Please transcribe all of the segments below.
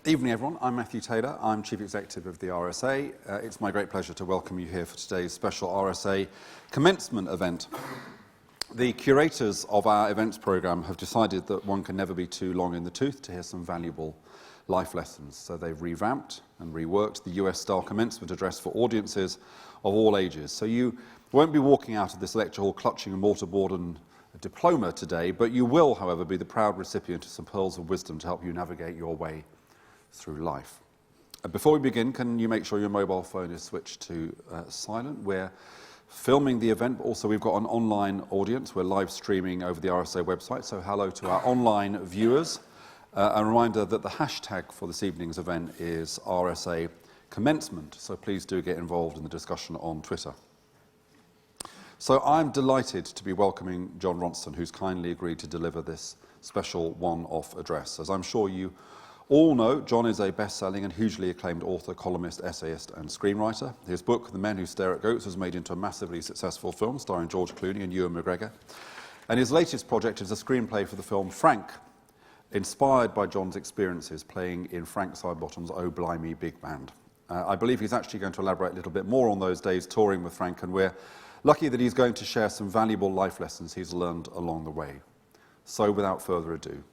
Evening, everyone. I'm Matthew Taylor. I'm Chief Executive of the RSA. It's my great pleasure to welcome you here for today's special RSA Commencement event. The curators of our events programme have decided that one can never be too long in the tooth to hear some valuable life lessons. So they've revamped and reworked the US-style commencement address for audiences of all ages. So you won't be walking out of this lecture hall clutching a mortarboard and a diploma today, but you will, however, be the proud recipient of some pearls of wisdom to help you navigate your way through life. Before we begin, can you make sure your mobile phone is switched to silent? We're filming the event, but also we've got an online audience. We're live streaming over the RSA website, so hello to our online viewers. A reminder that the hashtag for this evening's event is RSA Commencement, so please do get involved in the discussion on Twitter. So I'm delighted to be welcoming Jon Ronson, who's kindly agreed to deliver this special one-off address. As I'm sure you all know, Jon is a best-selling and hugely acclaimed author, columnist, essayist and screenwriter. His book, The Men Who Stare at Goats, was made into a massively successful film starring George Clooney and Ewan McGregor. And his latest project is a screenplay for the film Frank, inspired by Jon's experiences playing in Frank Sidebottom's Oh Blimey Big Band. I believe he's actually going to elaborate a little bit more on those days touring with Frank, and we're lucky that he's going to share some valuable life lessons he's learned along the way. So without further ado,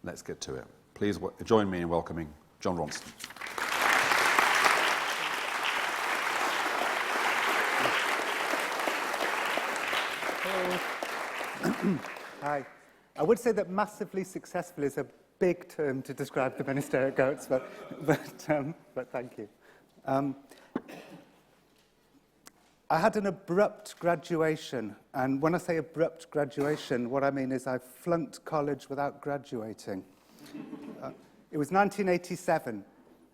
let's get to it. Please join me in welcoming Jon Ronson. Hi. I would say that massively successful is a big term to describe the Men Who Stare at Goats, but thank you. I had an abrupt graduation, and when I say abrupt graduation, what I mean is I flunked college without graduating. It was 1987.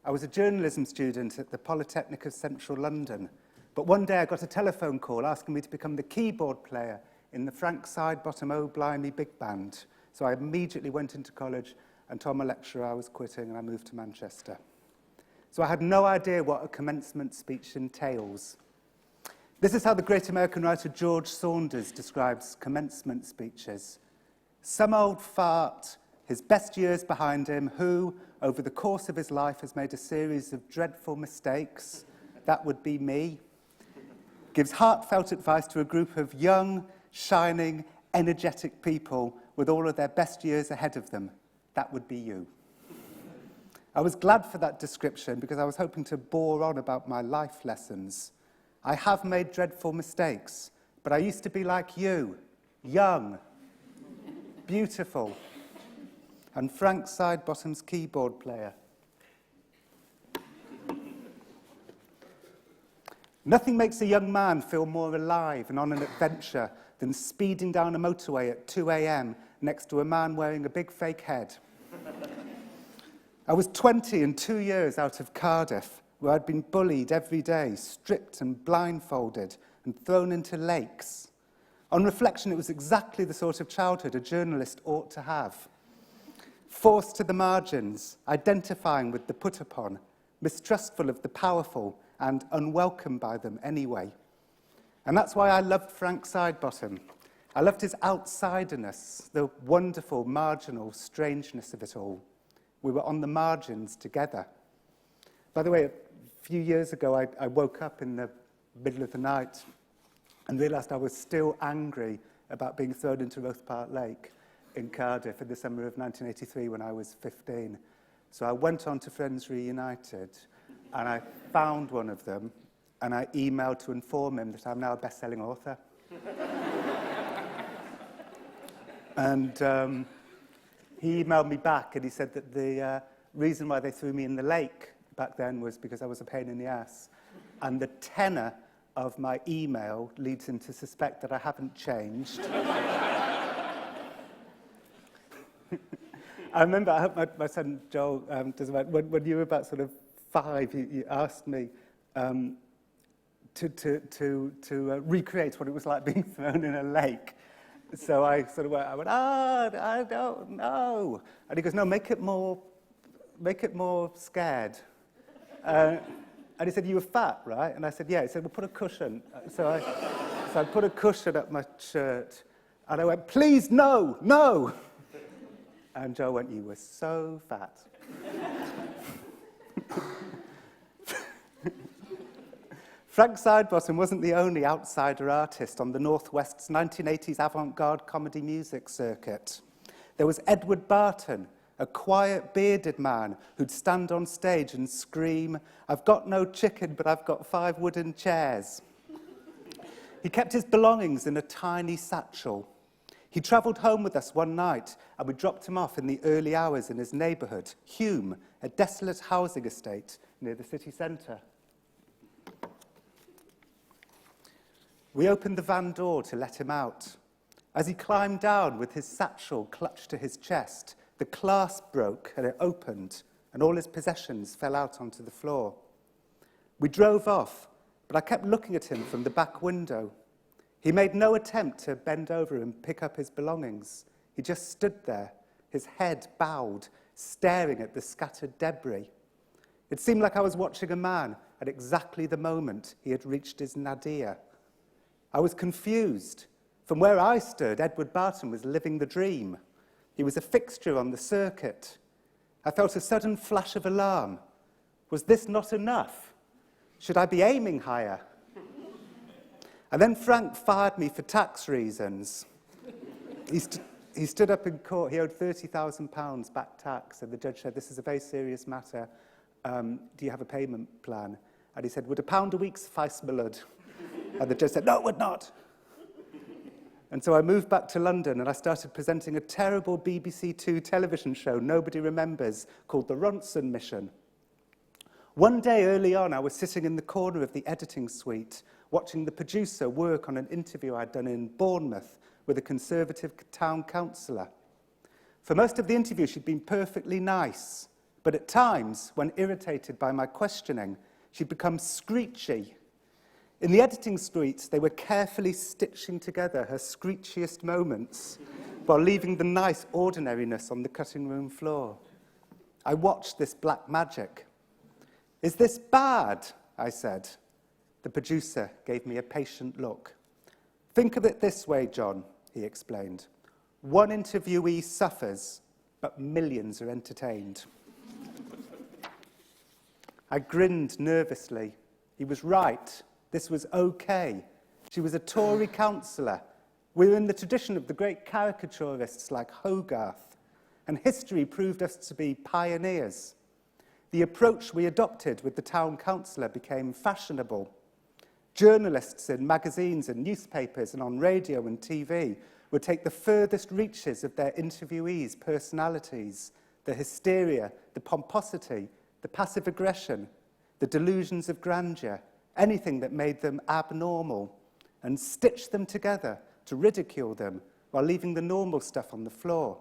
I was a journalism student at the Polytechnic of Central London, but one day I got a telephone call asking me to become the keyboard player in the Frank Sidebottom Oh Blimey Big Band. So I immediately went into college and told my lecturer I was quitting, and I moved to Manchester. So I had no idea what a commencement speech entails. This is how the great American writer George Saunders describes commencement speeches. Some old fart, his best years behind him, who, over the course of his life, has made a series of dreadful mistakes, that would be me, gives heartfelt advice to a group of young, shining, energetic people with all of their best years ahead of them, that would be you. I was glad for that description because I was hoping to bore on about my life lessons. I have made dreadful mistakes, but I used to be like you, young, beautiful, and Frank Sidebottom's keyboard player. Nothing makes a young man feel more alive and on an adventure than speeding down a motorway at 2 a.m. next to a man wearing a big fake head. I was 20 and 2 years out of Cardiff, where I'd been bullied every day, stripped and blindfolded, and thrown into lakes. On reflection, it was exactly the sort of childhood a journalist ought to have. Forced to the margins, identifying with the put-upon, mistrustful of the powerful, and unwelcome by them anyway. And that's why I loved Frank Sidebottom. I loved his outsiderness, the wonderful, marginal strangeness of it all. We were on the margins together. By the way, a few years ago, I woke up in the middle of the night and realised I was still angry about being thrown into Roath Park Lake in Cardiff in the summer of 1983 when I was 15. So I went on to Friends Reunited and I found one of them and I emailed to inform him that I'm now a best-selling author. And he emailed me back and he said that the reason why they threw me in the lake back then was because I was a pain in the ass. And the tenor of my email leads him to suspect that I haven't changed. I remember, I hope my son Joel doesn't mind, when you were about sort of 5, you asked me to recreate what it was like being thrown in a lake. So I sort of went, I don't know. And he goes, no, make it more scared. And he said, you were fat, right? And I said, yeah. He said, well, put a cushion. So I put a cushion up my shirt, and I went, please, no, no. And Joe went, you were so fat. Frank Sidebottom wasn't the only outsider artist on the Northwest's 1980s avant-garde comedy music circuit. There was Edward Barton, a quiet, bearded man who'd stand on stage and scream, "I've got no chicken, but I've got 5 wooden chairs." He kept his belongings in a tiny satchel. He travelled home with us one night, and we dropped him off in the early hours in his neighbourhood, Hume, a desolate housing estate near the city centre. We opened the van door to let him out. As he climbed down with his satchel clutched to his chest, the clasp broke and it opened, and all his possessions fell out onto the floor. We drove off, but I kept looking at him from the back window. He made no attempt to bend over and pick up his belongings. He just stood there, his head bowed, staring at the scattered debris. It seemed like I was watching a man at exactly the moment he had reached his nadir. I was confused. From where I stood, Edward Barton was living the dream. He was a fixture on the circuit. I felt a sudden flash of alarm. Was this not enough? Should I be aiming higher? And then Frank fired me for tax reasons. He stood up in court. He owed £30,000 back tax, and the judge said, "This is a very serious matter. Do you have a payment plan?" And he said, "Would £1 a week suffice, my lord?" And the judge said, "No, it would not." And so I moved back to London and I started presenting a terrible BBC Two television show nobody remembers called The Ronson Mission. One day early on, I was sitting in the corner of the editing suite watching the producer work on an interview I'd done in Bournemouth with a Conservative town councillor. For most of the interview, she'd been perfectly nice, but at times, when irritated by my questioning, she'd become screechy. In the editing suite, they were carefully stitching together her screechiest moments while leaving the nice ordinariness on the cutting room floor. I watched this black magic. "Is this bad?" I said. The producer gave me a patient look. "Think of it this way, John," he explained. "One interviewee suffers, but millions are entertained." I grinned nervously. He was right. This was okay. She was a Tory councillor. We were in the tradition of the great caricaturists like Hogarth, and history proved us to be pioneers. The approach we adopted with the town councillor became fashionable. Journalists in magazines and newspapers and on radio and TV would take the furthest reaches of their interviewees' personalities, the hysteria, the pomposity, the passive aggression, the delusions of grandeur, anything that made them abnormal, and stitch them together to ridicule them while leaving the normal stuff on the floor.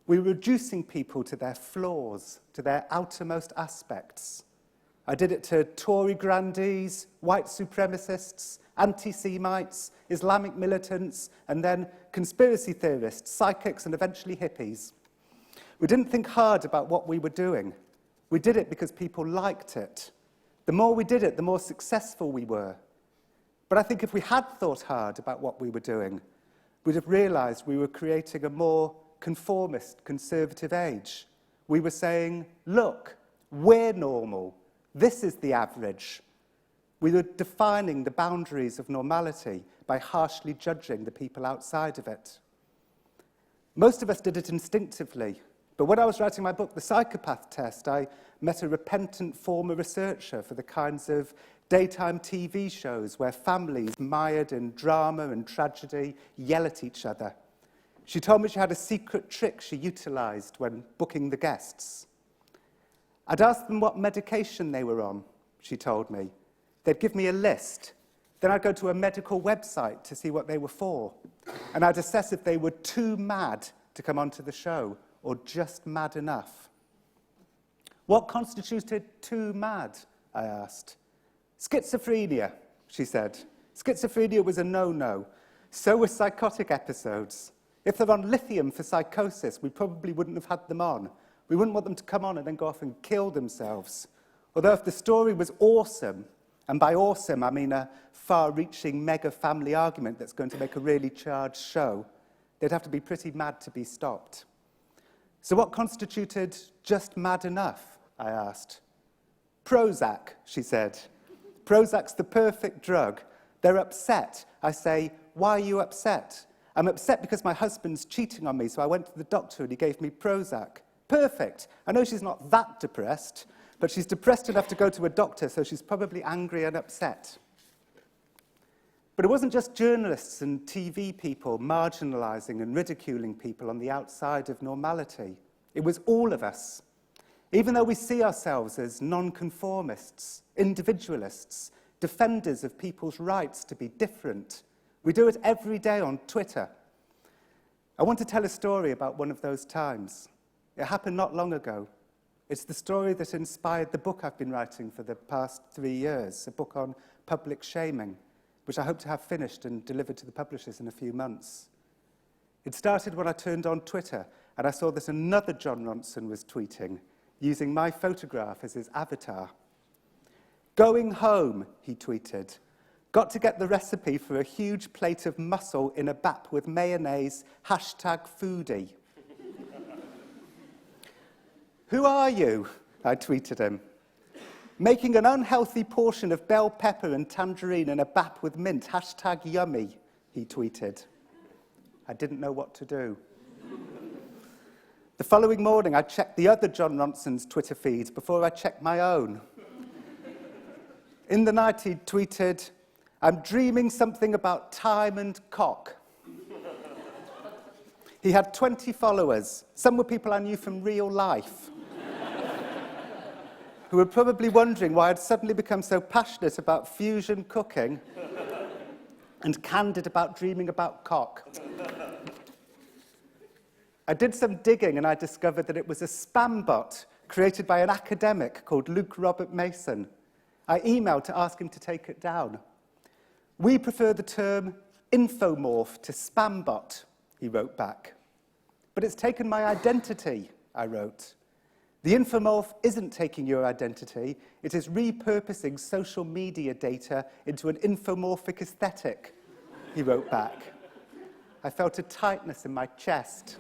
We were reducing people to their flaws, to their outermost aspects. I did it to Tory grandees, white supremacists, anti-Semites, Islamic militants, and then conspiracy theorists, psychics, and eventually hippies. We didn't think hard about what we were doing. We did it because people liked it. The more we did it, the more successful we were. But I think if we had thought hard about what we were doing, we'd have realised we were creating a more conformist, conservative age. We were saying, look, we're normal. This is the average. We were defining the boundaries of normality by harshly judging the people outside of it. Most of us did it instinctively. But when I was writing my book, The Psychopath Test, I met a repentant former researcher for the kinds of daytime TV shows where families mired in drama and tragedy yell at each other. She told me she had a secret trick she utilised when booking the guests. I'd ask them what medication they were on, she told me. They'd give me a list. Then I'd go to a medical website to see what they were for. And I'd assess if they were too mad to come onto the show or just mad enough. What constituted too mad, I asked. Schizophrenia, she said. Schizophrenia was a no-no. So were psychotic episodes. If they're on lithium for psychosis, we probably wouldn't have had them on. We wouldn't want them to come on and then go off and kill themselves. Although if the story was awesome, and by awesome I mean a far-reaching mega-family argument that's going to make a really charged show, they'd have to be pretty mad to be stopped. So what constituted just mad enough, I asked. Prozac, she said. Prozac's the perfect drug. They're upset. I say, why are you upset? I'm upset because my husband's cheating on me, so I went to the doctor and he gave me Prozac. Perfect. I know she's not that depressed, but she's depressed enough to go to a doctor, so she's probably angry and upset. But it wasn't just journalists and TV people marginalising and ridiculing people on the outside of normality. It was all of us. Even though we see ourselves as nonconformists, individualists, defenders of people's rights to be different, we do it every day on Twitter. I want to tell a story about one of those times. It happened not long ago. It's the story that inspired the book I've been writing for the past 3 years, a book on public shaming, which I hope to have finished and delivered to the publishers in a few months. It started when I turned on Twitter and I saw that another Jon Ronson was tweeting, using my photograph as his avatar. Going home, he tweeted. Got to get the recipe for a huge plate of mussel in a bap with mayonnaise, #foodie. Who are you? I tweeted him. Making an unhealthy portion of bell pepper and tangerine in a bap with mint, #yummy, he tweeted. I didn't know what to do. The following morning, I checked the other Jon Ronson's Twitter feeds before I checked my own. In the night, he tweeted, I'm dreaming something about time and cock. He had 20 followers. Some were people I knew from real life, who were probably wondering why I'd suddenly become so passionate about fusion cooking and candid about dreaming about cock. I did some digging and I discovered that it was a spam bot created by an academic called Luke Robert Mason. I emailed to ask him to take it down. We prefer the term infomorph to spam bot, he wrote back. But it's taken my identity, I wrote. The infomorph isn't taking your identity, it is repurposing social media data into an infomorphic aesthetic, he wrote back. I felt a tightness in my chest.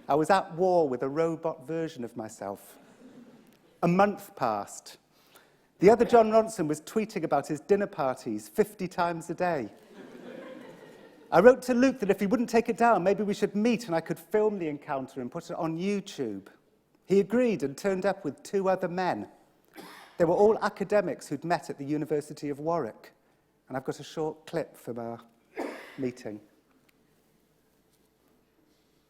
I was at war with a robot version of myself. A month passed. The other Jon Ronson was tweeting about his dinner parties 50 times a day. I wrote to Luke that if he wouldn't take it down, maybe we should meet and I could film the encounter and put it on YouTube. He agreed and turned up with 2 other men. They were all academics who'd met at the University of Warwick. And I've got a short clip from our meeting.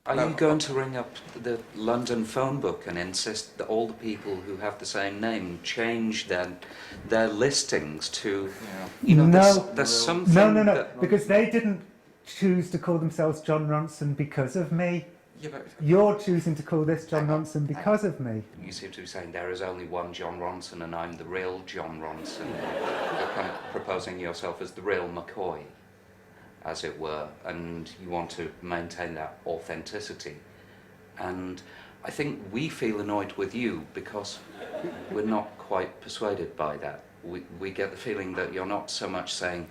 Are you going to ring up the London phone book and insist that all the people who have the same name change their listings to, you know, No. there's something No, that... because they didn't choose to call themselves Jon Ronson because of me. Yeah, but You're choosing to call this Jon Ronson because of me. you seem to be saying there is only one Jon Ronson and I'm the real Jon Ronson. You're kind of proposing yourself as the real McCoy, as it were, and you want to maintain that authenticity. And I think we feel annoyed with you because we're not quite persuaded by that. We get the feeling that you're not so much saying,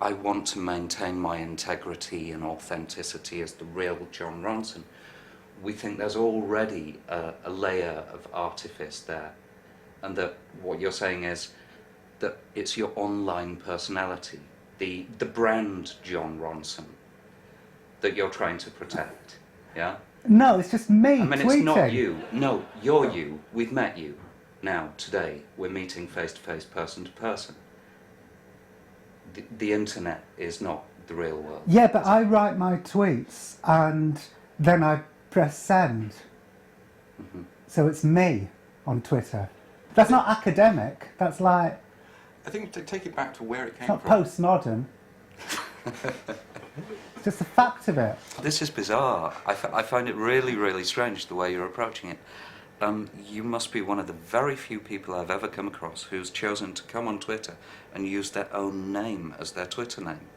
I want to maintain my integrity and authenticity as the real Jon Ronson. We think there's already a layer of artifice there, and that what you're saying is that it's your online personality, the brand Jon Ronson, that you're trying to protect, yeah? No, it's just me I mean, tweeting. it's not you. No, you're you. We've met you. Now, today, we're meeting face-to-face, person-to-person. The internet is not the real world. Yeah, but I write my tweets and then I press send. Mm-hmm. So it's me on Twitter. That's not academic. That's like... I think to take it back to where it It's came not from. postmodern. It's just a fact of it. This is bizarre. I find it really, really strange the way you're approaching it. You must be one of the very few people I've ever come across who's chosen to come on Twitter and use their own name as their Twitter name.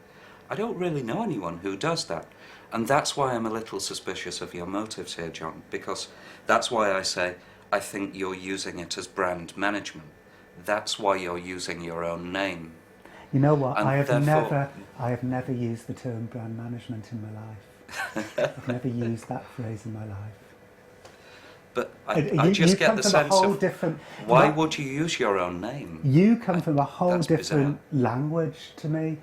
I don't really know anyone who does that. And that's why I'm a little suspicious of your motives here, John, because that's why I say I think you're using it as brand management. That's why you're using your own name. You know what? And I have therefore- never used the term brand management in my life. I've never used that phrase in my life. But And I just you get come the from sense a whole of different. why would you use your own name? You come from a whole That's different language to me.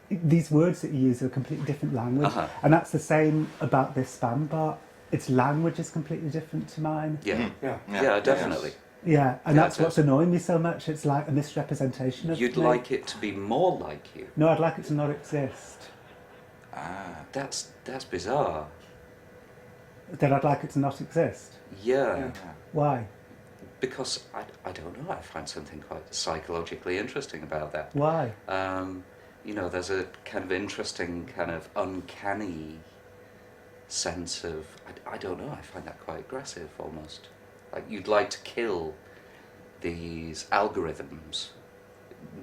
These words that you use are a completely different language, Uh-huh. and that's the same about this spam bot. Its language is completely different to mine. Yeah, Yeah. definitely. Yeah, and Yeah, that's it what's is. annoying me so much. It's like a misrepresentation of You'd me. like it to be more like you. No, I'd like it to not exist. That's bizarre. Then I'd like it to not exist. Yeah. Why? Because I don't know. I find something quite psychologically interesting about that. Why? You know, there's a kind of interesting, kind of uncanny sense of, I don't know, I find that quite aggressive almost. Like you'd like to kill these algorithms,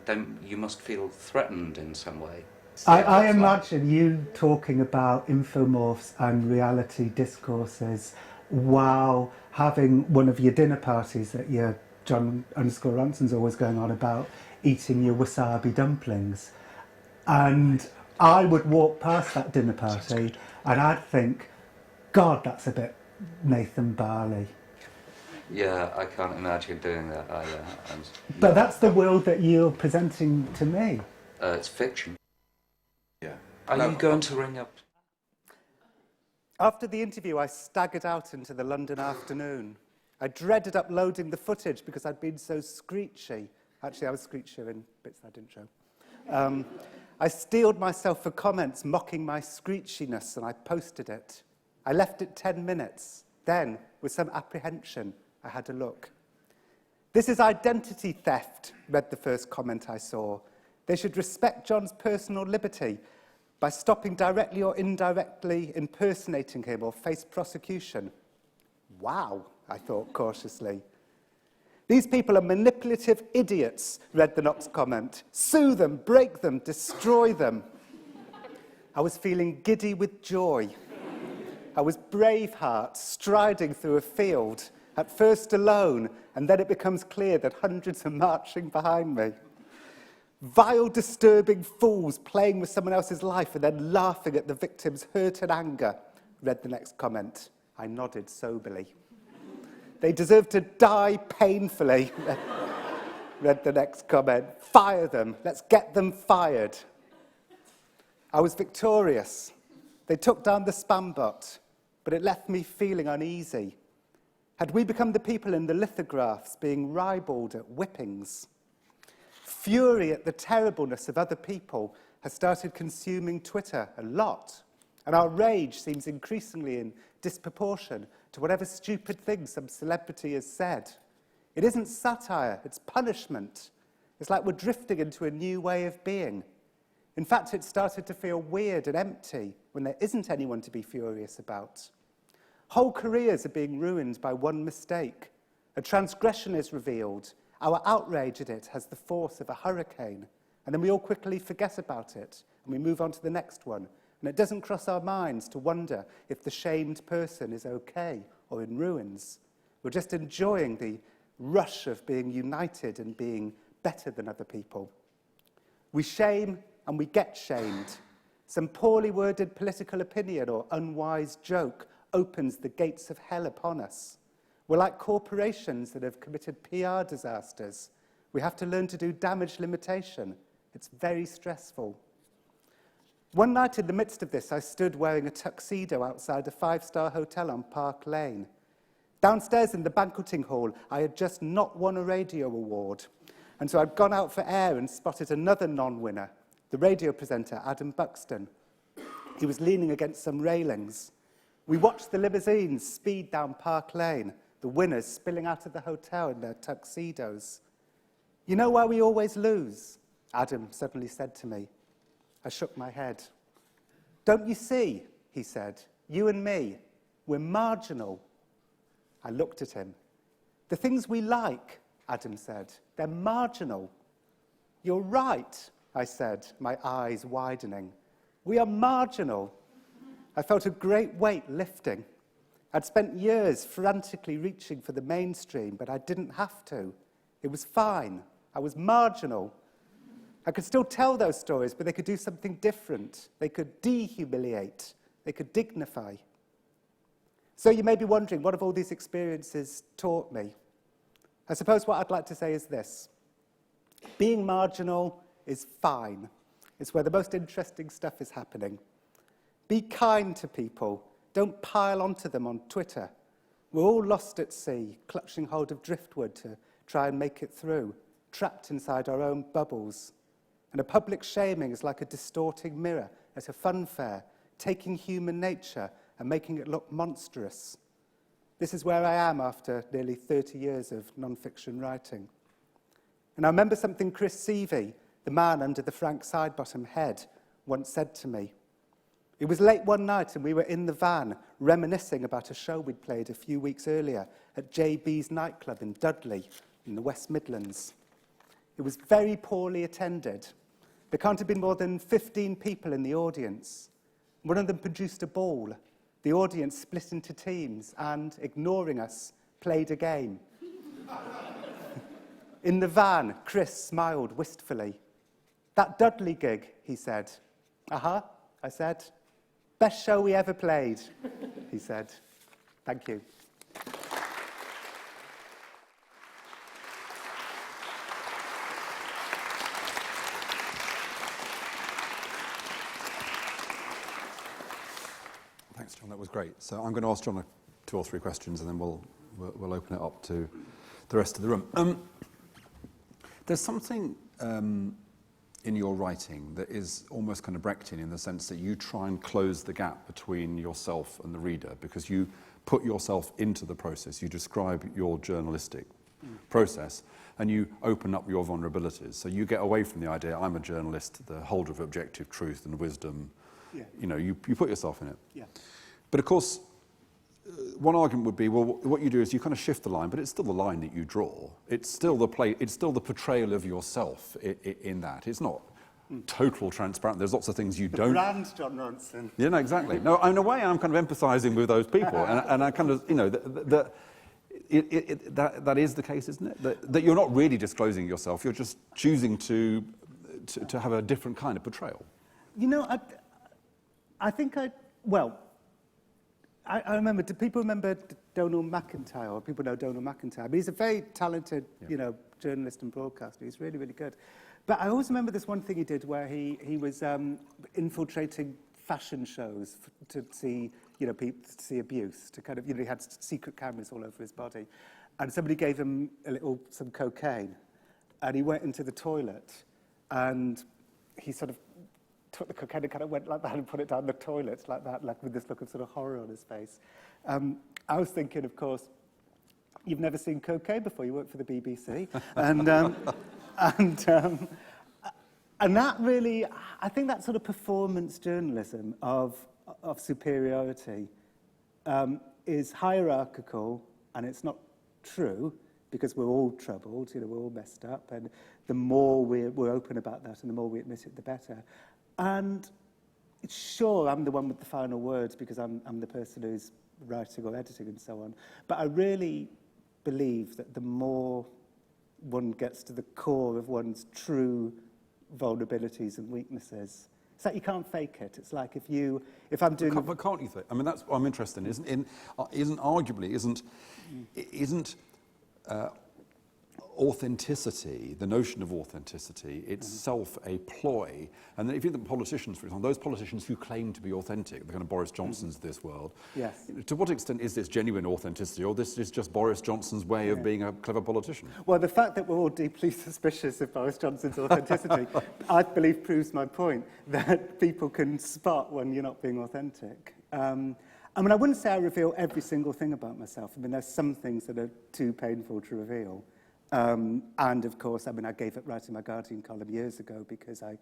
then you must feel threatened in some way. I imagine you talking about infomorphs and reality discourses while having one of your dinner parties that your Jon Ronson's always going on about, eating your wasabi dumplings. And I would walk past that dinner party and I'd think, God, that's a bit Nathan Barley. Yeah, I can't imagine doing that either. But that's the world that you're presenting to me. It's fiction. Yeah. Are you going to ring up? After the interview, I staggered out into the London afternoon. I dreaded uploading the footage because I'd been so screechy. Actually, I was screechier in bits I didn't show. I steeled myself for comments mocking my screechiness, and I posted it. I left it 10 minutes. Then, with some apprehension, I had a look. "This is identity theft," read the first comment I saw. "They should respect Jon's personal liberty by stopping directly or indirectly impersonating him or face prosecution." Wow, I thought cautiously. "These people are manipulative idiots," read the next comment. "Sue them, break them, destroy them." I was feeling giddy with joy. I was Braveheart striding through a field, at first alone, and then it becomes clear that hundreds are marching behind me. "Vile, disturbing fools playing with someone else's life and then laughing at the victim's hurt and anger," read the next comment. I nodded soberly. "They deserve to die painfully," read the next comment. "Fire them. Let's get them fired." I was victorious. They took down the spam bot, but it left me feeling uneasy. Had we become the people in the lithographs being ribald at whippings? Fury at the terribleness of other people has started consuming Twitter a lot, and our rage seems increasingly in disproportion to whatever stupid thing some celebrity has said. It isn't satire, it's punishment. It's like we're drifting into a new way of being. In fact, it started to feel weird and empty when there isn't anyone to be furious about. Whole careers are being ruined by one mistake. A transgression is revealed. Our outrage at it has the force of a hurricane, and then we all quickly forget about it, and we move on to the next one. And it doesn't cross our minds to wonder if the shamed person is okay or in ruins. We're just enjoying the rush of being united and being better than other people. We shame and we get shamed. Some poorly worded political opinion or unwise joke opens the gates of hell upon us. We're like corporations that have committed PR disasters. We have to learn to do damage limitation. It's very stressful. One night in the midst of this, I stood wearing a tuxedo outside a 5-star hotel on Park Lane. Downstairs in the banqueting hall, I had just not won a radio award. And so I'd gone out for air and spotted another non-winner, the radio presenter, Adam Buxton. He was leaning against some railings. We watched the limousines speed down Park Lane, the winners spilling out of the hotel in their tuxedos. "You know why we always lose?" Adam suddenly said to me. I shook my head. "Don't you see," he said, "you and me, we're marginal." I looked at him. "The things we like," Adam said, "they're marginal." "You're right," I said, my eyes widening. "We are marginal." I felt a great weight lifting. I'd spent years frantically reaching for the mainstream, but I didn't have to. It was fine. I was marginal. I could still tell those stories, but they could do something different. They could dehumiliate. They could dignify. So you may be wondering, what have all these experiences taught me? I suppose what I'd like to say is this. Being marginal is fine. It's where the most interesting stuff is happening. Be kind to people. Don't pile onto them on Twitter. We're all lost at sea, clutching hold of driftwood to try and make it through, trapped inside our own bubbles. And a public shaming is like a distorting mirror at a fun fair, taking human nature and making it look monstrous. This is where I am after nearly 30 years of non-fiction writing. And I remember something Chris Seavey, the man under the Frank Sidebottom head, once said to me. It was late one night and we were in the van reminiscing about a show we'd played a few weeks earlier at JB's nightclub in Dudley in the West Midlands. It was very poorly attended. There can't have been more than 15 people in the audience. One of them produced a ball. The audience split into teams and, ignoring us, played a game. In the van, Chris smiled wistfully. That Dudley gig, he said. Uh-huh, I said. Best show we ever played, he said. Thank you. Thanks, John. That was great. So I'm going to ask John 2 or 3 questions, and then we'll open it up to the rest of the room. There's something in your writing that is almost kind of Brechtian in the sense that you try and close the gap between yourself and the reader because you put yourself into the process. You describe your journalistic process and you open up your vulnerabilities. So you get away from the idea, I'm a journalist, the holder of objective truth and wisdom. Yeah. You know, you put yourself in it. Yeah. But of course, one argument would be, well, what you do is you kind of shift the line, but it's still the line that you draw. It's still the portrayal of yourself in that. It's not total transparent. There's lots of things you don't. Brand Jon Ronson. Yeah, no, exactly. No, in a way, I'm kind of empathising with those people, and I kind of, you know, that is the case, isn't it? That you're not really disclosing yourself. You're just choosing to have a different kind of portrayal. You know, I think I remember, do people remember Donal McIntyre? Or people know Donal McIntyre. But he's a very talented, you know, journalist and broadcaster. He's really, really good. But I always remember this one thing he did where he was infiltrating fashion shows to see, you know, people to see abuse. To kind of, you know, he had secret cameras all over his body, and somebody gave him some cocaine, and he went into the toilet, and he sort of took the cocaine and kind of went like that and put it down the toilet like that, like with this look of sort of horror on his face. I was thinking, of course, you've never seen cocaine before. You work for the BBC, and that really, I think that sort of performance journalism of superiority is hierarchical, and it's not true because we're all troubled. You know, we're all messed up, and the more we're open about that, and the more we admit it, the better. And sure, I'm the one with the final words because I'm the person who's writing or editing and so on. But I really believe that the more one gets to the core of one's true vulnerabilities and weaknesses, it's like you can't fake it. It's like if I'm doing... But can't you fake? I mean, that's what I'm interested in. Isn't authenticity, the notion of authenticity, itself a ploy? And then if you think of politicians, for example, those politicians who claim to be authentic, the kind of Boris Johnsons of this world, yes. To what extent is this genuine authenticity, or this is just Boris Johnson's way of being a clever politician? Well, the fact that we're all deeply suspicious of Boris Johnson's authenticity, I believe proves my point, that people can spot when you're not being authentic. I mean, I wouldn't say I reveal every single thing about myself. I mean, there's some things that are too painful to reveal. And of course, I mean, I gave up writing my Guardian column years ago because I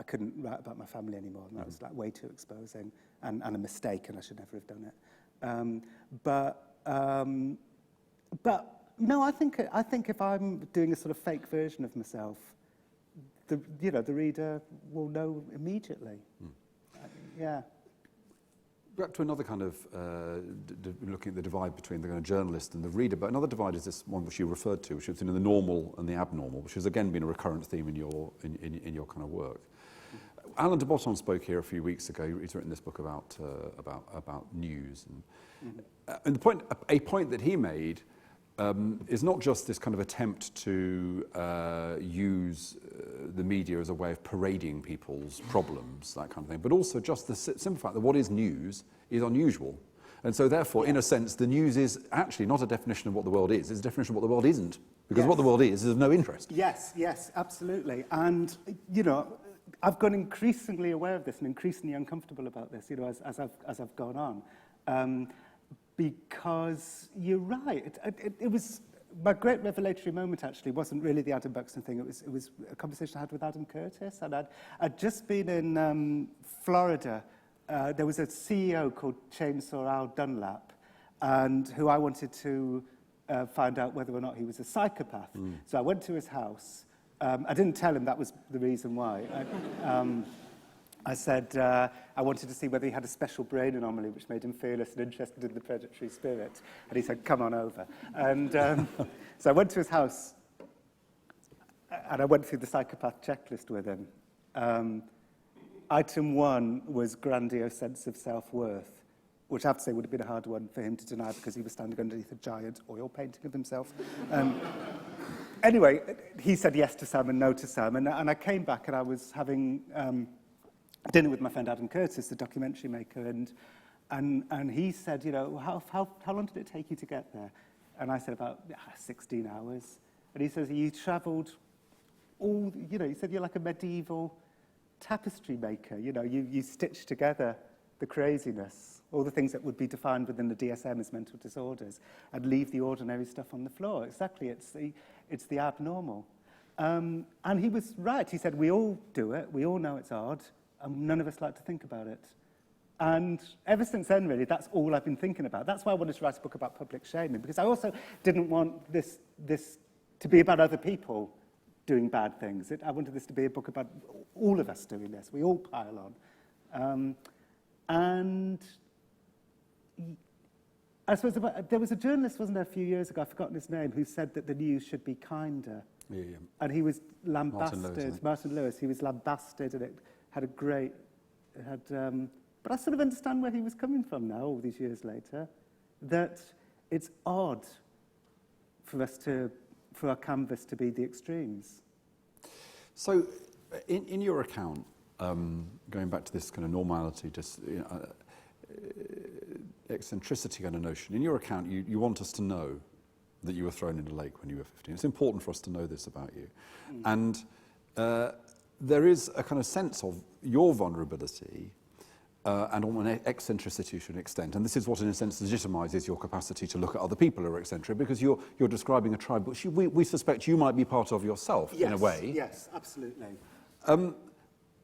couldn't write about my family anymore, and that was like way too exposing and a mistake, and I should never have done it. But no, I think if I'm doing a sort of fake version of myself, the reader will know immediately. Yeah. Back to another kind of looking at the divide between the kind of journalist and the reader, but another divide is this one which you referred to, which is the normal and the abnormal, which has again been a recurrent theme in your kind of work. Alain de Botton spoke here a few weeks ago. He's written this book about news, and a point that he made is not just this kind of attempt to use the media as a way of parading people's problems, that kind of thing, but also just the simple fact that what is news is unusual. And so therefore, in a sense, the news is actually not a definition of what the world is, it's a definition of what the world isn't. Because what the world is of no interest. Yes, absolutely. And, you know, I've gone increasingly aware of this and increasingly uncomfortable about this, you know, as I've gone on. Because you're right. It was my great revelatory moment, actually, wasn't really the Adam Buxton thing. It was a conversation I had with Adam Curtis. And I'd just been in Florida. There was a CEO called Chainsaw Al Dunlap, and who I wanted to find out whether or not he was a psychopath. So I went to his house. I didn't tell him that was the reason why. I said I wanted to see whether he had a special brain anomaly which made him fearless and interested in the predatory spirit. And he said, come on over. And so I went to his house, and I went through the psychopath checklist with him. Item 1 was grandiose sense of self-worth, which I have to say would have been a hard one for him to deny because he was standing underneath a giant oil painting of himself. Anyway, he said yes to some and no to some, and I came back and I was having dinner with my friend Adam Curtis, the documentary maker, and he said, you know, how long did it take you to get there? And I said about 16 hours. And he says, you travelled all, you know, he said, you're like a medieval tapestry maker, you know, you stitch together the craziness, all the things that would be defined within the DSM as mental disorders, and leave the ordinary stuff on the floor. Exactly, it's the abnormal. And he was right. He said, we all do it, we all know it's odd, and none of us like to think about it. And ever since then, really, that's all I've been thinking about. That's why I wanted to write a book about public shaming, because I also didn't want this to be about other people doing bad things. I wanted this to be a book about all of us doing this. We all pile on. And I suppose there was a journalist, wasn't there, a few years ago, I've forgotten his name, who said that the news should be kinder. Yeah. And he was lambasted. Martin Lewis, he was lambasted, and it had a great... but I sort of understand where he was coming from now, all these years later, that it's odd for our canvas to be the extremes. So, in your account, going back to this kind of normality, just eccentricity kind of notion, in your account, you want us to know that you were thrown in a lake when you were 15. It's important for us to know this about you. And there is a kind of sense of your vulnerability and on an eccentricity to an extent. And this is what, in a sense, legitimizes your capacity to look at other people who are eccentric, because you're describing a tribe which we suspect you might be part of yourself, in a way. Yes, absolutely.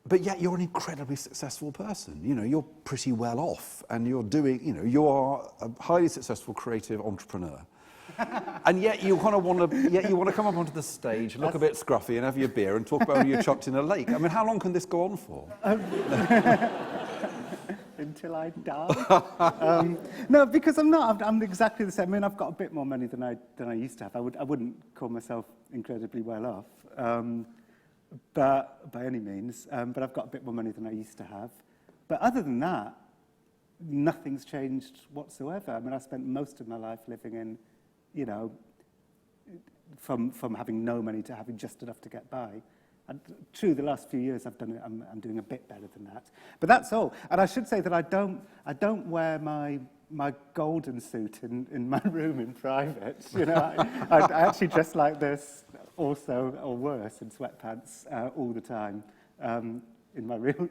But yet you're an incredibly successful person. You know, you're pretty well off, and you're doing, you know, you are a highly successful creative entrepreneur. And yet you kind of want to come up onto the stage, look a bit scruffy, and have your beer and talk about how you're chucked in a lake. I mean, how long can this go on for? Until I die. No, because I'm not. I'm exactly the same. I mean, I've got a bit more money than I used to have. I wouldn't call myself incredibly well off, but by any means. But I've got a bit more money than I used to have. But other than that, nothing's changed whatsoever. I mean, I spent most of my life living in, you know, from having no money to having just enough to get by. And true, the last few years I've done it. I'm doing a bit better than that. But that's all. And I should say that I don't wear my golden suit in my room in private. You know, I actually dress like this also, or worse, in sweatpants all the time in my room.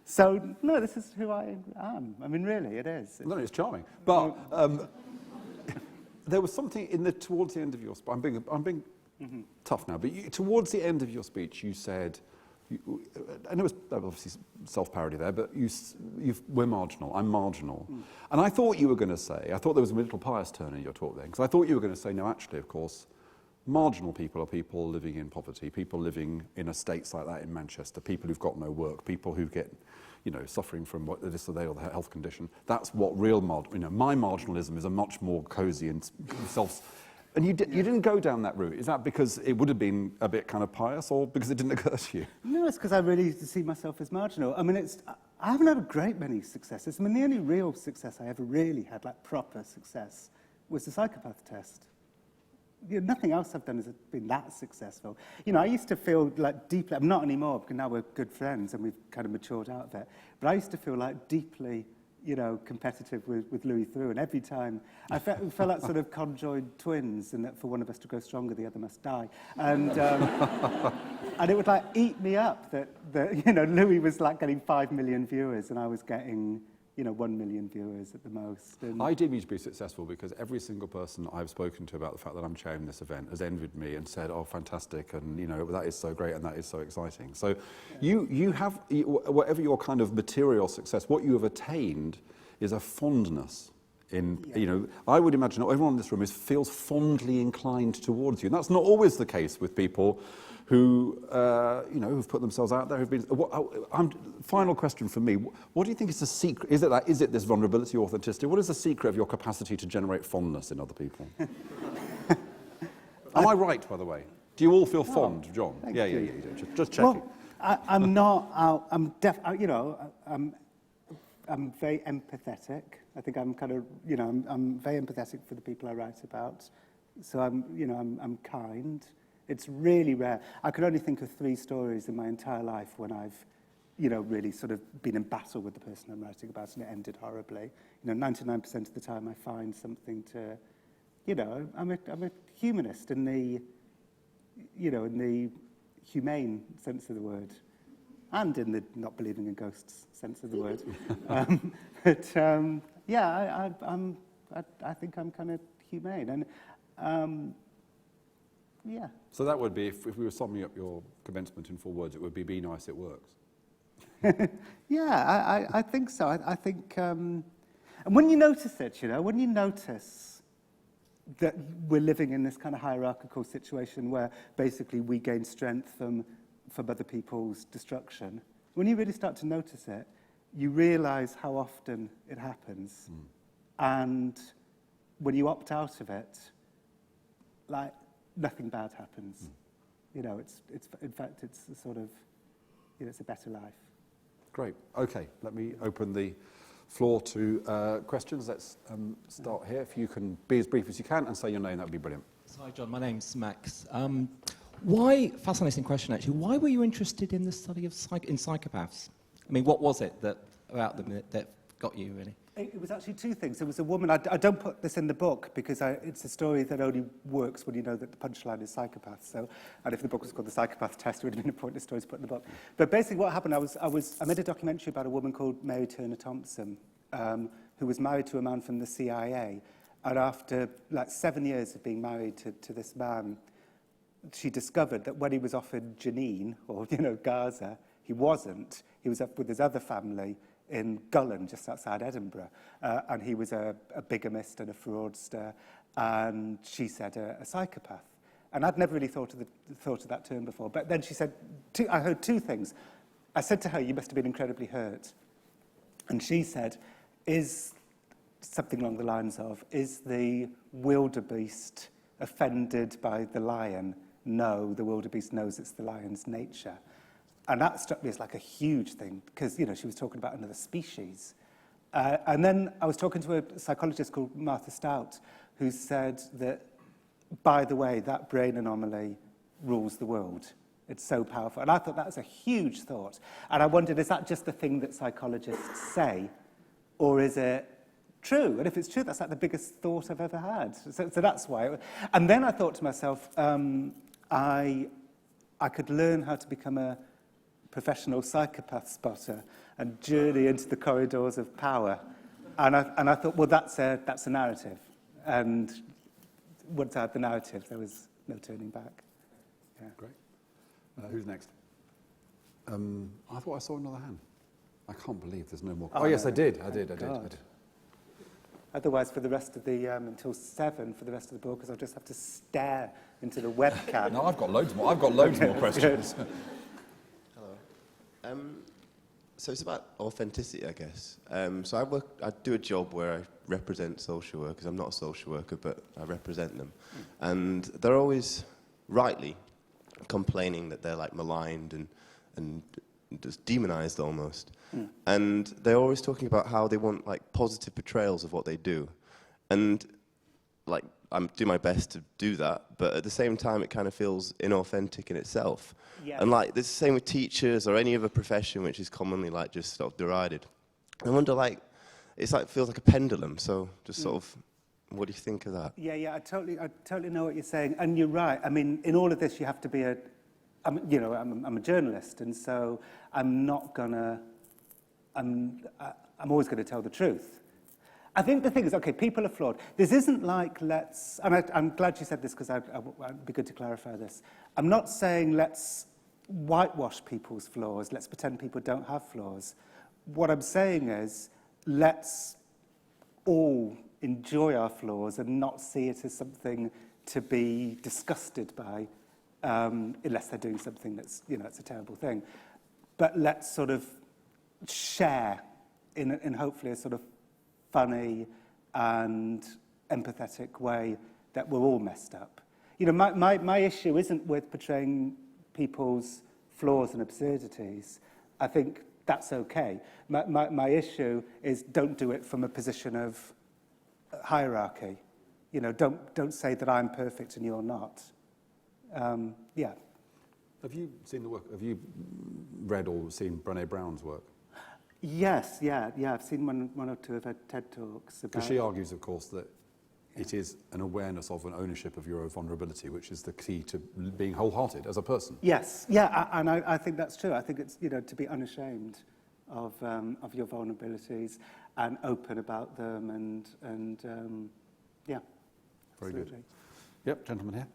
So no, this is who I am. I mean, really, it is. No, it's charming. But there was something towards the end of your speech. I'm being tough now, but towards the end of your speech, you said, and it was obviously self-parody there, but we're marginal, I'm marginal. And I thought you were going to say, I thought there was a little pious turn in your talk then, because I thought you were going to say, no, actually, of course, marginal people are people living in poverty, people living in estates like that in Manchester, people who've got no work, people who get, you know, suffering from this or that or the health condition. That's what real, my marginalism is a much more cosy and And you didn't go down that route. Is that because it would have been a bit kind of pious, or because it didn't occur to you? No, it's because I really see myself as marginal. I mean, I haven't had a great many successes. I mean, the only real success I ever really had, like proper success, was the psychopath test. You know, nothing else I've done has been that successful. You know, I used to feel like deeply, I'm not anymore because now we're good friends and we've kind of matured out of it, but I used to feel like deeply, you know, competitive with Louis Theroux, and every time I felt like sort of conjoined twins, and that for one of us to grow stronger, the other must die. And and it would like eat me up that you know, Louis was like getting 5 million viewers and I was getting, you know, 1 million viewers at the most. And I deem you to be successful because every single person I've spoken to about the fact that I'm chairing this event has envied me and said, oh, fantastic, and, you know, that is so great and that is so exciting. So you have, whatever your kind of material success, what you have attained is a fondness in, you know, I would imagine everyone in this room feels fondly inclined towards you. And that's not always the case with people who, you know, who've put themselves out there, who've been... final question for me, what do you think is the secret? Is it this vulnerability, authenticity? What is the secret of your capacity to generate fondness in other people? Am I right, by the way? Do you all feel fond, John? Yeah, you do. Just checking. Well, I'm not, you know, I'm very empathetic. I think I'm kind of, you know, I'm very empathetic for the people I write about. So I'm kind. It's really rare. I could only think of 3 stories in my entire life when I've, you know, really sort of been in battle with the person I'm writing about and it ended horribly. You know, 99% of the time I find something to, you know, I'm a humanist in the, you know, in the humane sense of the word, and in the not believing in ghosts sense of the word. Yeah, I think I'm kind of humane, and yeah. So that would be, if we were summing up your commencement in 4 words, it would be nice, it works. Yeah, I think so. I think, and when you notice it, you know, when you notice that we're living in this kind of hierarchical situation where basically we gain strength from other people's destruction, when you really start to notice it, you realize how often it happens. And when you opt out of it, like, nothing bad happens. You know, it's in fact, it's a sort of, you know, it's a better life. Great. Okay, let me open the floor to questions. Let's start here. If you can be as brief as you can and say your name, that would be brilliant. Hi, John. My name's Max. Fascinating question, actually. Why were you interested in the study of psychopaths? I mean, what was it about them that got you, really? It was actually 2 things. There was a woman, I don't put this in the book because it's a story that only works when you know that the punchline is psychopaths. So, and if the book was called The Psychopath Test, it would have been a pointless story to put in the book. But basically what happened, I made a documentary about a woman called Mary Turner Thompson, who was married to a man from the CIA. And after like 7 years of being married to this man, she discovered that when he was offered Jenin, or, you know, Gaza, he wasn't. He was up with his other family in Gullen, just outside Edinburgh, and he was a bigamist and a fraudster, and she said a psychopath. And I'd never really thought of that term before. But then she said, I heard 2 things. I said to her, you must have been incredibly hurt. And she said, is something along the lines of, is the wildebeest offended by the lion? No, the wildebeest knows it's the lion's nature. And that struck me as like a huge thing, because, you know, she was talking about another species. And then I was talking to a psychologist called Martha Stout, who said that, by the way, that brain anomaly rules the world. It's so powerful. And I thought that was a huge thought. And I wondered, is that just the thing that psychologists say, or is it true? And if it's true, that's like the biggest thought I've ever had. So that's why. And then I thought to myself, I could learn how to become a professional psychopath spotter and journey into the corridors of power. And I thought, well, that's a narrative. And once I had the narrative, there was no turning back. Yeah. Great. Who's next? I thought I saw another hand. I can't believe there's no more. Oh, yes, I did. I did. Otherwise, for the rest of the, until 7, for the rest of the book, because I'll just have to stare into the webcam. No, I've got loads more. I've got loads more questions. So it's about authenticity, I guess. So I do a job where I represent social workers. I'm not a social worker, but I represent them. And they're always, rightly, complaining that they're like maligned and just demonized almost. And they're always talking about how they want like positive portrayals of what they do. And like, I'm doing my best to do that, but at the same time, it kind of feels inauthentic in itself. Yeah. And like, it's the same with teachers or any other profession, which is commonly like just sort of derided. I wonder, like, it's like feels like a pendulum. So just sort of, what do you think of that? Yeah, I totally know what you're saying, and you're right. I mean, in all of this, you have to be I'm a journalist, and so I'm always going to tell the truth. I think the thing is, okay, people are flawed. This isn't like I'm glad you said this because it'd be good to clarify this. I'm not saying let's whitewash people's flaws, let's pretend people don't have flaws. What I'm saying is let's all enjoy our flaws and not see it as something to be disgusted by, unless they're doing something that's, it's a terrible thing. But let's sort of share in hopefully a sort of funny and empathetic way that we're all messed up. My issue isn't with portraying people's flaws and absurdities. I think that's okay. My issue is don't do it from a position of hierarchy. Don't say that I'm perfect and you're not. Yeah. Have you seen the work? Have you read or seen Brené Brown's work? Yes, yeah. I've seen one or two of her TED Talks. Because she argues, of course, that it is an awareness of an ownership of your own vulnerability, which is the key to being wholehearted as a person. Yes, yeah, and I think that's true. I think it's, to be unashamed of your vulnerabilities and open about them and yeah. Very absolutely. good. Yep, gentleman here.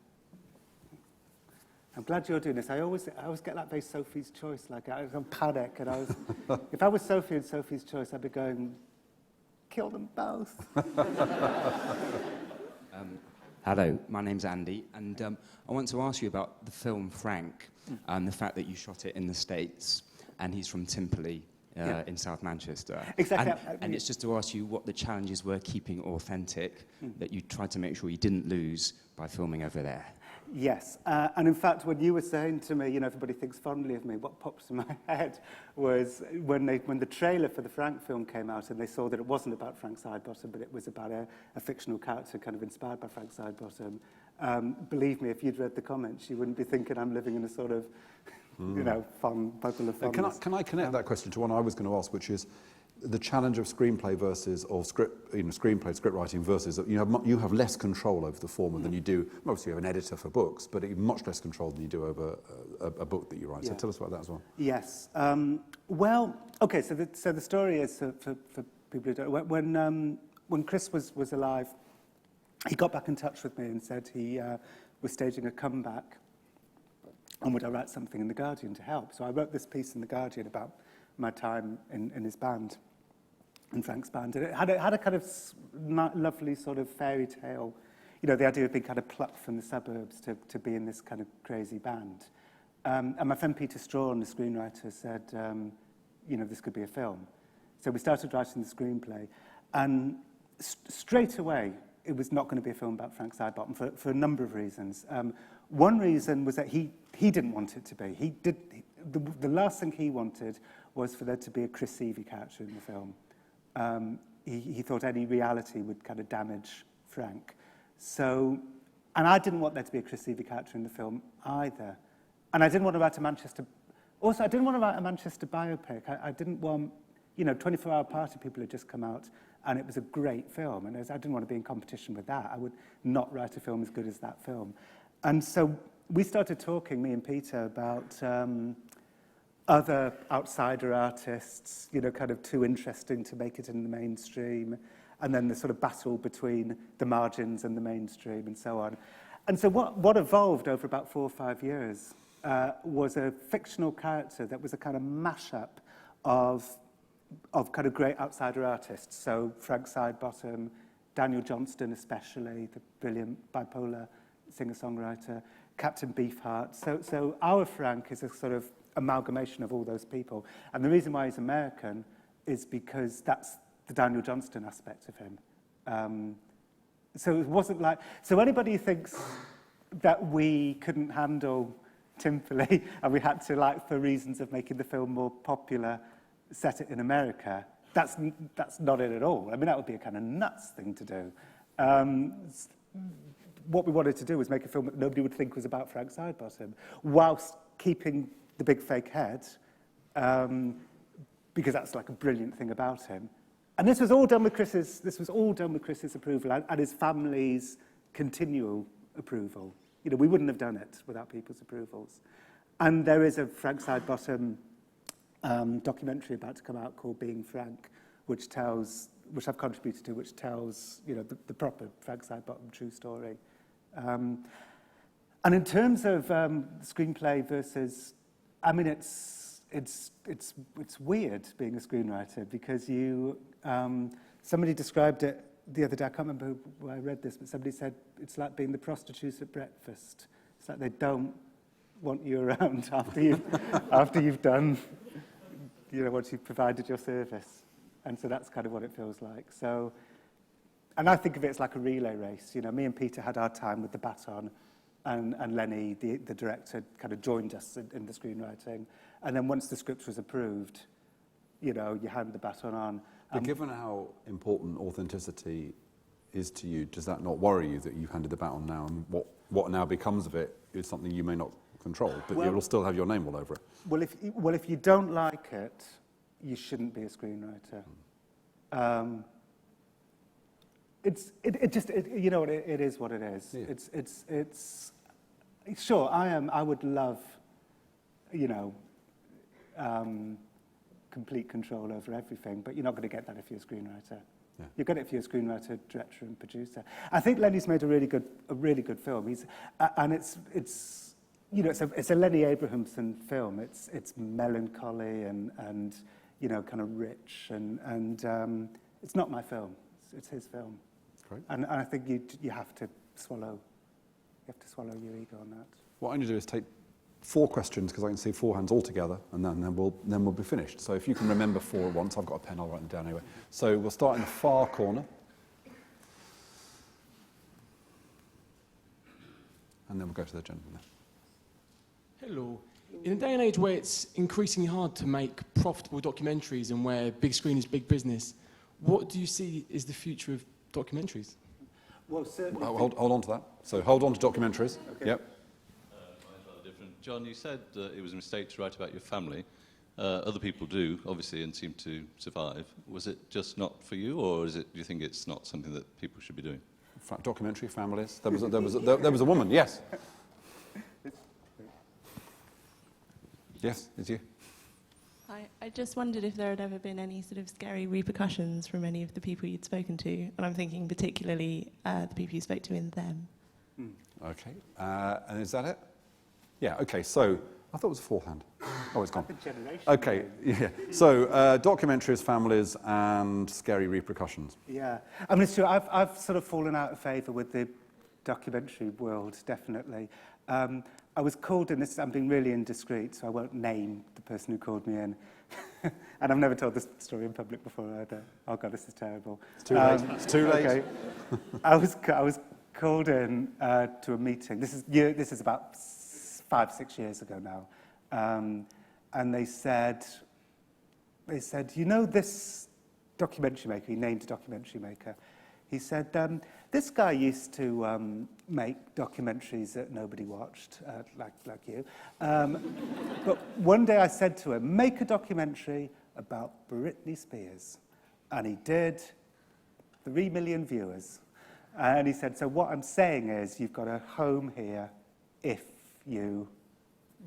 I'm glad you're doing this. I always get that very Sophie's Choice, like I was on panic, and if I was Sophie and Sophie's Choice, I'd be going, kill them both. Hello, my name's Andy, and I want to ask you about the film Frank, and the fact that you shot it in the States, and he's from Timperley in South Manchester. Exactly. And it's just to ask you what the challenges were keeping authentic, that you tried to make sure you didn't lose by filming over there. Yes, and in fact, when you were saying to me, everybody thinks fondly of me, what pops in my head was when the trailer for the Frank film came out and they saw that it wasn't about Frank Sidebottom, but it was about a fictional character kind of inspired by Frank Sidebottom. Believe me, if you'd read the comments, you wouldn't be thinking I'm living in a sort of, fun bubble of fondness. Can I connect that question to one I was going to ask, which is the challenge of screenplay versus, or script writing versus, you have less control over the former than you do. Obviously, you have an editor for books, but you have much less control than you do over a book that you write. So tell us about that as well. Yes. Well, okay. So the story is for people who don't. When Chris was alive, he got back in touch with me and said he was staging a comeback, and would I write something in The Guardian to help? So I wrote this piece in The Guardian about my time in his band, in Frank's band. And it had a kind of lovely sort of fairy tale, the idea of being kind of plucked from the suburbs to be in this kind of crazy band. And my friend Peter Strawn, the screenwriter, said, this could be a film. So we started writing the screenplay, and straight away, it was not going to be a film about Frank Sidebottom for a number of reasons. One reason was that he didn't want it to be. The last thing he wanted was for there to be a Chris Evie character in the film. He thought any reality would kind of damage Frank. So, and I didn't want there to be a Chris Evie character in the film either. And I didn't want to write a Manchester... Also, I didn't want to write a Manchester biopic. I didn't want... 24-Hour Party People had just come out, and it was a great film. And I didn't want to be in competition with that. I would not write a film as good as that film. And so we started talking, me and Peter, about other outsider artists, kind of too interesting to make it in the mainstream, and then the sort of battle between the margins and the mainstream and so on. And so what evolved over about 4 or 5 years was a fictional character that was a kind of mashup of kind of great outsider artists. So Frank Sidebottom, Daniel Johnston especially, the brilliant bipolar singer-songwriter, Captain Beefheart. So our Frank is a sort of amalgamation of all those people. And the reason why he's American is because that's the Daniel Johnston aspect of him. So it wasn't like... So anybody who thinks that we couldn't handle Timperley and we had to, like, for reasons of making the film more popular, set it in America, that's not it at all. I mean, that would be a kind of nuts thing to do. What we wanted to do was make a film that nobody would think was about Frank Sidebottom, whilst keeping the big fake head, because that's like a brilliant thing about him. And this was all done with Chris's approval and his family's continual approval. You know, we wouldn't have done it without people's approvals. And there is a Frank Sidebottom documentary about to come out called Being Frank, which I've contributed to, which tells, you know, the proper Frank Sidebottom true story. And in terms of screenplay versus, I mean, it's weird being a screenwriter because somebody described it the other day. I can't remember where I read this, but somebody said it's like being the prostitutes at breakfast. It's like they don't want you around after you've done, you know, once you've provided your service. And so that's kind of what it feels like. So, and I think of it as like a relay race. You know, me and Peter had our time with the baton, and Lenny, the director, kind of joined us in the screenwriting. And then once the script was approved, you know, you hand the baton on. But given how important authenticity is to you, does that not worry you that you've handed the baton now, and what now becomes of it is something you may not control, but you'll still have your name all over it? Well, if you don't like it, you shouldn't be a screenwriter. You know, it is what it is. Yeah. It's sure. I would love, you know, complete control over everything, but you're not going to get that if you're a screenwriter. Yeah. You get it if you're a screenwriter, director, and producer. I think Lenny's made a really good film. It's you know, it's a Lenny Abrahamson film. It's melancholy and you know, kind of rich, and it's not my film. It's his film. Great. And I think you have to swallow your ego on that. What I'm going to do is take 4 questions, because I can see 4 hands all together, and then we'll be finished. So if you can remember 4 at once, I've got a pen, I'll write them down anyway. So we'll start in the far corner. And then we'll go to the gentleman there. Hello. In a day and age where it's increasingly hard to make profitable documentaries and where big screen is big business, what do you see is the future of documentaries? Well, certainly. Hold on to that. So hold on to documentaries. Okay. Yep. Mine's rather different. John, you said it was a mistake to write about your family. Other people do, obviously, and seem to survive. Was it just not for you, or do you think it's not something that people should be doing? Documentary families. There was a woman. Yes. Yes, it's you. Hi. I just wondered if there had ever been any sort of scary repercussions from any of the people you'd spoken to, and I'm thinking particularly the people you spoke to in Them. Okay. And is that it? Yeah. Okay. So I thought it was a 4th hand. Oh, it's gone. Okay. Yeah. So documentaries, families, and scary repercussions. Yeah. I mean, it's true. I've sort of fallen out of favour with the documentary world, definitely. I was called in this, I'm being really indiscreet, so I won't name the person who called me in. And I've never told this story in public before either. Oh God, this is terrible. It's too late. It's too late. Okay. I was called in to a meeting. This is about 5-6 years ago now. And they said, you know this documentary maker, he named a documentary maker. He said, this guy used to make documentaries that nobody watched, like you. But one day I said to him, make a documentary about Britney Spears. And he did, 3 million viewers. And he said, so what I'm saying is you've got a home here if you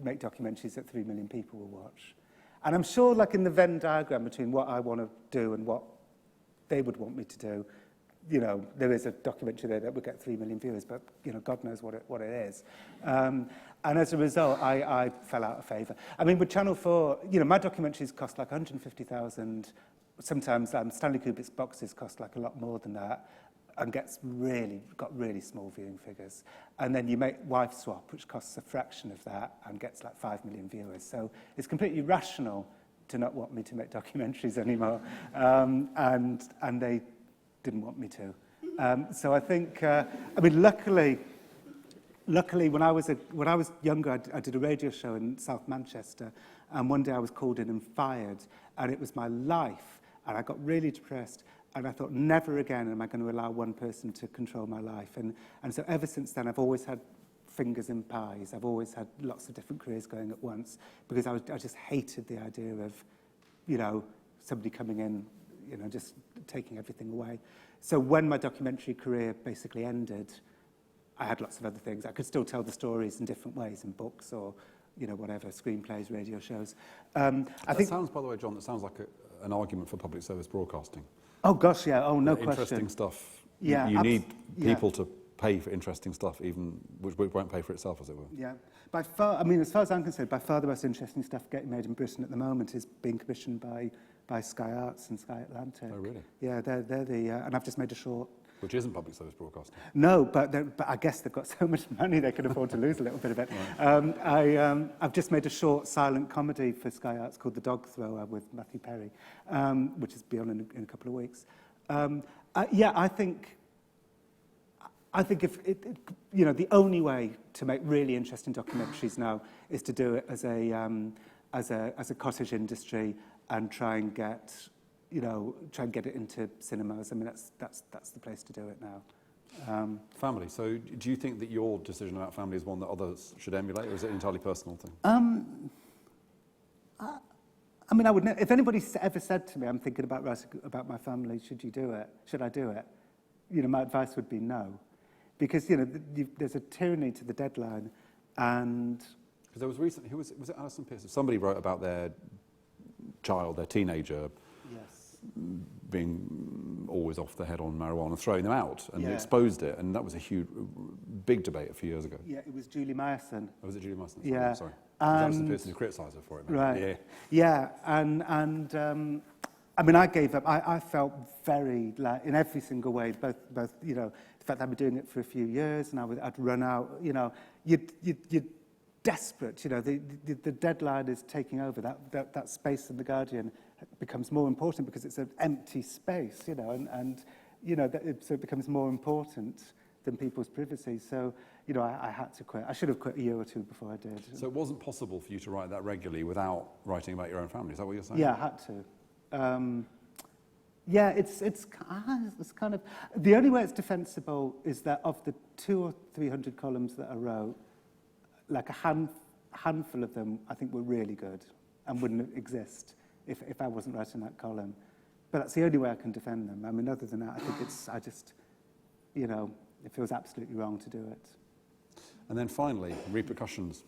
make documentaries that 3 million people will watch. And I'm sure, like in the Venn diagram between what I want to do and what they would want me to do, you know, there is a documentary there that would get 3 million viewers, but, you know, God knows what it is. And as a result, I fell out of favour. I mean, with Channel 4, you know, my documentaries cost like 150,000. Sometimes Stanley Kubrick's boxes cost like a lot more than that, and got really small viewing figures. And then you make Wife Swap, which costs a fraction of that and gets like 5 million viewers. So it's completely rational to not want me to make documentaries anymore. And they didn't want me to. So I think, I mean, luckily, when I was younger, I did a radio show in South Manchester, and one day I was called in and fired, and it was my life, and I got really depressed, and I thought, never again am I going to allow one person to control my life. And so ever since then, I've always had fingers in pies. I've always had lots of different careers going at once, because I just hated the idea of, you know, somebody coming in, you know, just taking everything away. So when my documentary career basically ended, I had lots of other things. I could still tell the stories in different ways, in books or, you know, whatever, screenplays, radio shows. I think sounds, by the way, John, that sounds like an argument for public service broadcasting. Oh, gosh, yeah. Oh, no question. Interesting stuff. Yeah, you need people to pay for interesting stuff, even which won't pay for itself, as it were. Yeah. By far, I mean, as far as I'm concerned, by far the most interesting stuff getting made in Britain at the moment is being commissioned by Sky Arts and Sky Atlantic. Oh, really? Yeah, they're the... and I've just made a short... Which isn't public service broadcasting. No, but I guess they've got so much money they can afford to lose a little bit of it. Right. I've just made a short silent comedy for Sky Arts called The Dog Thrower with Matthew Perry, which is be on in a couple of weeks. Yeah, I think if you know, the only way to make really interesting documentaries now is to do it as a cottage industry and try and get it into cinemas. I mean, that's the place to do it now. Family. So, do you think that your decision about family is one that others should emulate, or is it an entirely personal thing? I mean, I would. If anybody ever said to me, "I'm thinking about writing about my family. Should you do it? Should I do it?" You know, my advice would be no, because you know there's a tyranny to the deadline, and because there was recently, was it Alison Pierce? Somebody wrote about their child, their teenager, yes, being always off the head on marijuana, throwing them out, and exposed it, and that was a huge, big debate a few years ago. Yeah, it was Julie Meyerson. Oh, was it Julie Meyerson? Yeah, sorry. Alison Pierce who criticised her for it. Maybe. Right. Yeah. Yeah, and I mean, I gave up. I felt very, like, in every single way, both you know, the fact that I'd been doing it for a few years, and I'd run out, you know, you're desperate, you know, the deadline is taking over. That space in The Guardian becomes more important because it's an empty space, you know, and you know, so it becomes more important than people's privacy. So, you know, I had to quit. I should have quit a year or two before I did. So it wasn't possible for you to write that regularly without writing about your own family, is that what you're saying? Yeah, I had to. Yeah, it's kind of... The only way it's defensible is that of the 200 or 300 columns that I wrote, like a handful of them I think were really good and wouldn't exist if I wasn't writing that column. But that's the only way I can defend them. I mean, other than that, I think you know, it feels absolutely wrong to do it. And then finally, repercussions.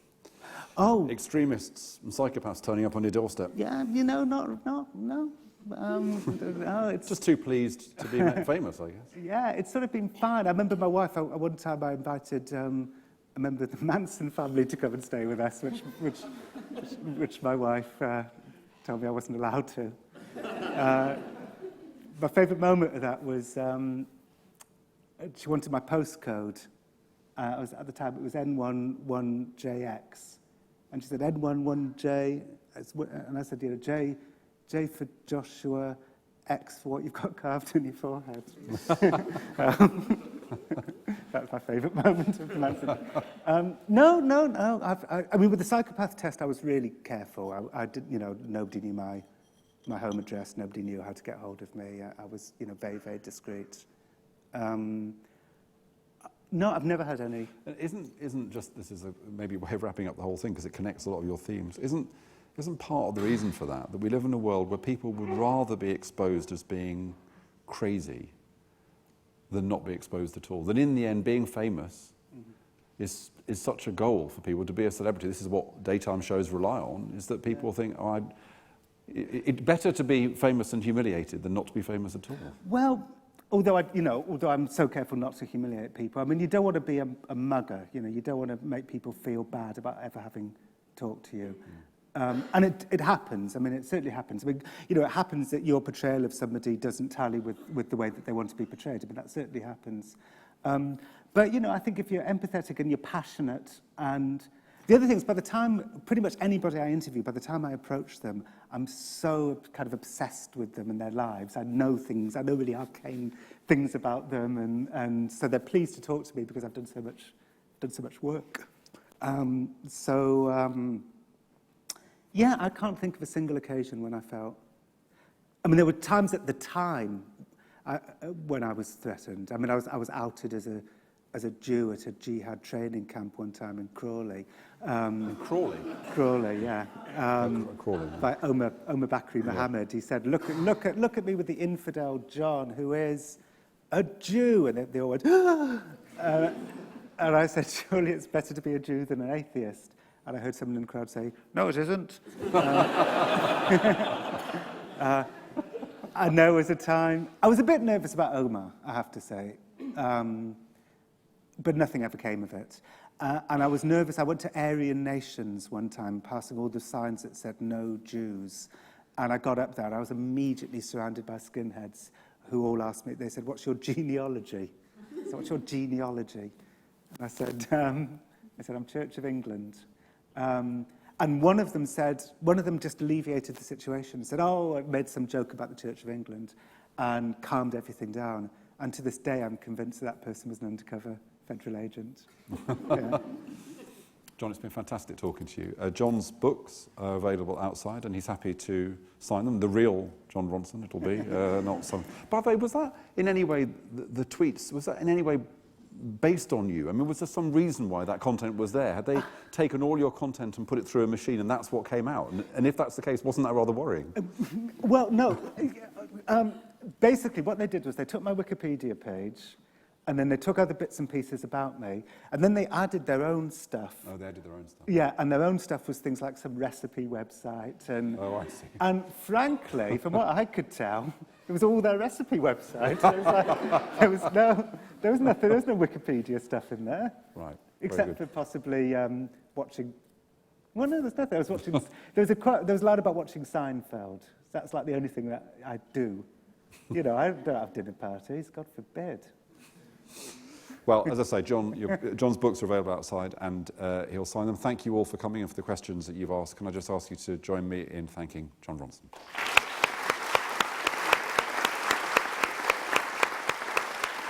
Oh. Extremists and psychopaths turning up on your doorstep. Yeah, you know, no. No, it's just too pleased to be famous, I guess. Yeah, it's sort of been fine. I remember my wife, one time I invited a member of the Manson family to come and stay with us, which my wife told me I wasn't allowed to. My favourite moment of that was she wanted my postcode. At the time, it was N11JX. And she said, N11J, and I said, you know, J for Joshua, X for what you've got carved in your forehead. That's my favourite moment of pronouncing it. No. I mean, with the psychopath test, I was really careful. I did, you know, nobody knew my home address. Nobody knew how to get hold of me. I was, you know, very, very discreet. No, I've never had any. Isn't just, this is maybe a way of wrapping up the whole thing because it connects a lot of your themes. Isn't part of the reason for that we live in a world where people would rather be exposed as being crazy than not be exposed at all? That in the end, being famous is such a goal for people, to be a celebrity. This is what daytime shows rely on, is that people think, oh, it's better to be famous and humiliated than not to be famous at all. Well, although I'm so careful not to humiliate people, I mean, you don't want to be a mugger, you know, you don't want to make people feel bad about ever having talked to you. And it happens. I mean, it certainly happens. I mean, you know, it happens that your portrayal of somebody doesn't tally with the way that they want to be portrayed. I mean, that certainly happens. But, you know, I think if you're empathetic and you're passionate and... The other thing is, by the time, pretty much anybody I interview, by the time I approach them, I'm so kind of obsessed with them and their lives. I know things, I know really arcane things about them, and so they're pleased to talk to me because I've done so much work. Yeah, I can't think of a single occasion when I felt... I mean, there were times at the time when I was threatened. I mean, I was outed as a Jew at a jihad training camp one time in Crawley. Crawley? Crawley, yeah. Crawley. By Omar Bakri Mohammed. He said, look at me with the infidel John, who is a Jew. And they all went, and I said, surely it's better to be a Jew than an atheist. And I heard someone in the crowd say, no, it isn't. And there was a time... I was a bit nervous about Omar, I have to say. But nothing ever came of it. And I was nervous. I went to Aryan Nations one time, passing all the signs that said no Jews. And I got up there, and I was immediately surrounded by skinheads who all asked me, they said, what's your genealogy? So what's your genealogy? And I said, I'm Church of England. And one of them just alleviated the situation and said, oh, I made some joke about the Church of England and calmed everything down. And to this day, I'm convinced that person was an undercover federal agent. Yeah. Jon, it's been fantastic talking to you. Jon's books are available outside, and he's happy to sign them. The real Jon Ronson, it'll be, not some... By the way, was that in any way, the tweets, was that in any way based on you? I mean, was there some reason why that content was there? Had they taken all your content and put it through a machine and that's what came out? And if that's the case, wasn't that rather worrying? Well, no. Basically, what they did was they took my Wikipedia page and then they took other bits and pieces about me, and then they added their own stuff. Oh, they added their own stuff. Yeah, and their own stuff was things like some recipe website. And, oh, I see. And frankly, from what I could tell, it was all their recipe website. It was like, there was no Wikipedia stuff in there. Right. Except for possibly watching... Well, no, there's nothing. I was watching... there was a lot about watching Seinfeld. That's like the only thing that I do. You know, I don't have dinner parties, God forbid. Well, as I say, Jon's books are available outside, and he'll sign them. Thank you all for coming and for the questions that you've asked. Can I just ask you to join me in thanking Jon Ronson?